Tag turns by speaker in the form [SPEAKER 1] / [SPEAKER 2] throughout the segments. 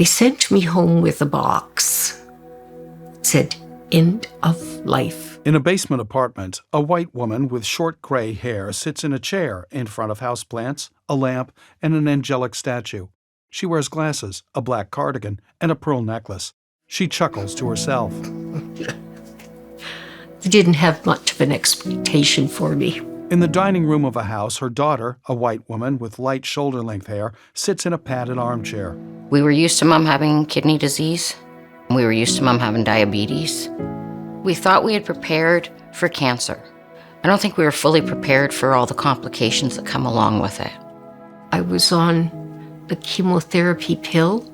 [SPEAKER 1] They sent me home with a box. It said, "End of life."
[SPEAKER 2] In a basement apartment, a white woman with short gray hair sits in a chair in front of houseplants, a lamp, and an angelic statue. She wears glasses, a black cardigan, and a pearl necklace. She chuckles to herself.
[SPEAKER 1] They didn't have much of an expectation for me.
[SPEAKER 2] In the dining room of a house, her daughter, a white woman with light shoulder-length hair, sits in a padded armchair.
[SPEAKER 3] We were used to Mom having kidney disease. We were used to Mom having diabetes. We thought we had prepared for cancer. I don't think we were fully prepared for all the complications that come along with it.
[SPEAKER 1] I was on the chemotherapy pill.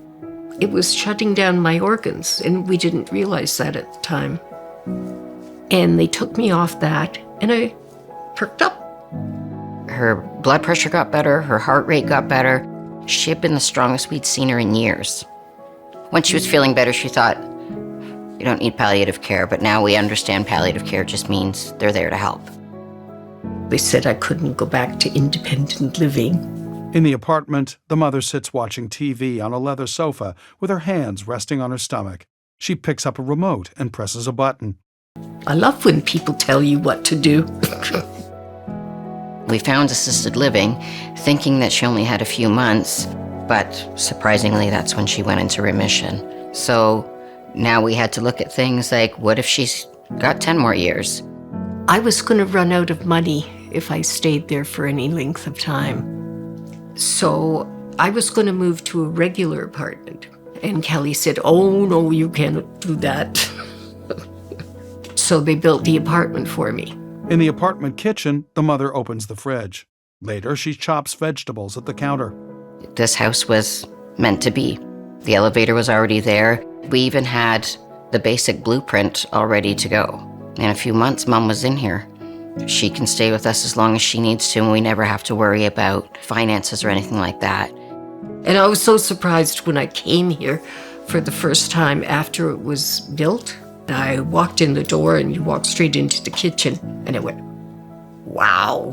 [SPEAKER 1] It was shutting down my organs, and we didn't realize that at the time. And they took me off that, and I perked up.
[SPEAKER 3] Her blood pressure got better, her heart rate got better. She had been the strongest we'd seen her in years. When she was feeling better, she thought, "You don't need palliative care," but now we understand palliative care just means they're there to help.
[SPEAKER 1] They said I couldn't go back to independent living.
[SPEAKER 2] In the apartment, the mother sits watching TV on a leather sofa with her hands resting on her stomach. She picks up a remote and presses a button.
[SPEAKER 1] I love when people tell you what to do.
[SPEAKER 3] We found assisted living, thinking that she only had a few months, but surprisingly, that's when she went into remission. So now we had to look at things like, what if she's got 10 more years?
[SPEAKER 1] I was going to run out of money if I stayed there for any length of time. So I was going to move to a regular apartment. And Kelly said, "Oh, no, you cannot do that." So they built the apartment for me.
[SPEAKER 2] In the apartment kitchen, the mother opens the fridge. Later, she chops vegetables at the counter.
[SPEAKER 3] This house was meant to be. The elevator was already there. We even had the basic blueprint all ready to go. In a few months, Mom was in here. She can stay with us as long as she needs to, and we never have to worry about finances or anything like that.
[SPEAKER 1] And I was so surprised when I came here for the first time after it was built. I walked in the door and you walked straight into the kitchen, and it went, wow.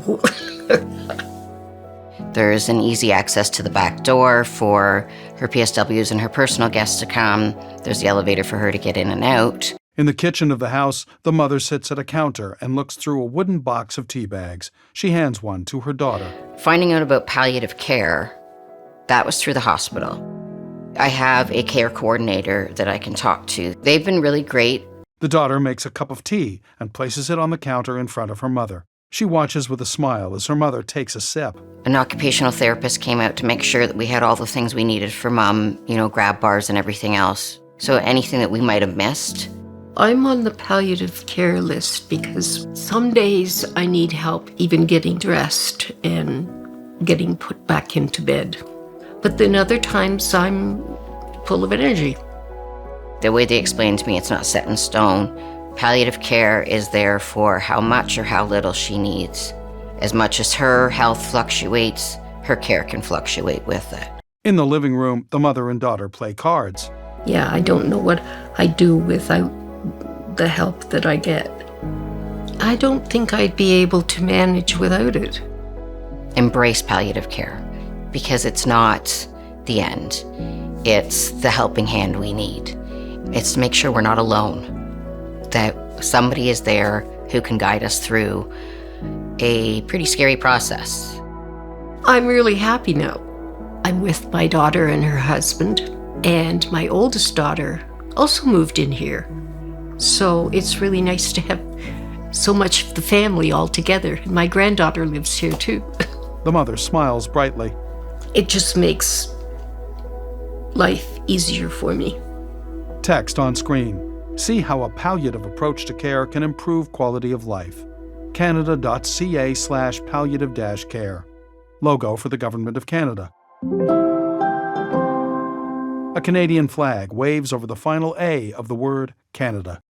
[SPEAKER 3] There's an easy access to the back door for her PSWs and her personal guests to come. There's the elevator for her to get in and out.
[SPEAKER 2] In the kitchen of the house, the mother sits at a counter and looks through a wooden box of tea bags. She hands one to her daughter.
[SPEAKER 3] Finding out about palliative care, that was through the hospital. I have a care coordinator that I can talk to. They've been really great.
[SPEAKER 2] The daughter makes a cup of tea and places it on the counter in front of her mother. She watches with a smile as her mother takes a sip.
[SPEAKER 3] An occupational therapist came out to make sure that we had all the things we needed for Mom, grab bars and everything else. So anything that we might have missed.
[SPEAKER 1] I'm on the palliative care list because some days I need help even getting dressed and getting put back into bed. But then other times I'm full of energy.
[SPEAKER 3] The way they explained to me, it's not set in stone. Palliative care is there for how much or how little she needs. As much as her health fluctuates, her care can fluctuate with it.
[SPEAKER 2] In the living room, the mother and daughter play cards.
[SPEAKER 1] Yeah, I don't know what I'd do without the help that I get. I don't think I'd be able to manage without it.
[SPEAKER 3] Embrace palliative care, because it's not the end. It's the helping hand we need. It's to make sure we're not alone, that somebody is there who can guide us through a pretty scary process.
[SPEAKER 1] I'm really happy now. I'm with my daughter and her husband, and my oldest daughter also moved in here. So it's really nice to have so much of the family all together. And my granddaughter lives here too.
[SPEAKER 2] The mother smiles brightly.
[SPEAKER 1] It just makes life easier for me.
[SPEAKER 2] Text on screen. See how a palliative approach to care can improve quality of life. Canada.ca/palliative-care. Logo for the Government of Canada. A Canadian flag waves over the final A of the word Canada.